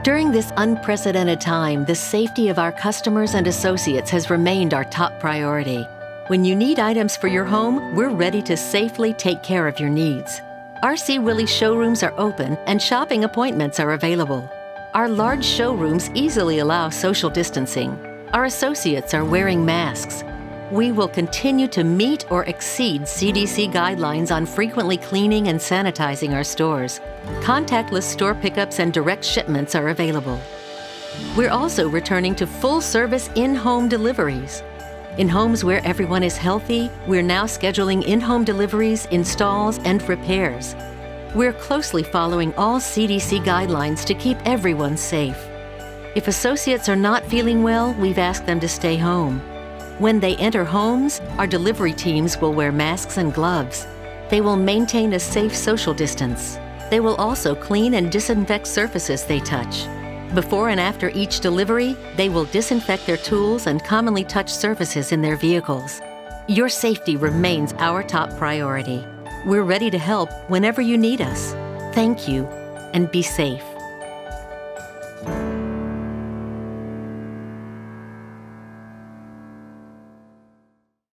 During this unprecedented time, the safety of our customers and associates has remained our top priority. When you need items for your home, we're ready to safely take care of your needs. RC Willey showrooms are open and shopping appointments are available. Our large showrooms easily allow social distancing. Our associates are wearing masks. We will continue to meet or exceed CDC guidelines on frequently cleaning and sanitizing our stores. Contactless store pickups and direct shipments are available. We're also returning to full-service in-home deliveries. In homes where everyone is healthy, we're now scheduling in-home deliveries, installs, and repairs. We're closely following all CDC guidelines to keep everyone safe. If associates are not feeling well, we've asked them to stay home. When they enter homes, our delivery teams will wear masks and gloves. They will maintain a safe social distance. They will also clean and disinfect surfaces they touch. Before and after each delivery, they will disinfect their tools and commonly touched surfaces in their vehicles. Your safety remains our top priority. We're ready to help whenever you need us. Thank you, and be safe.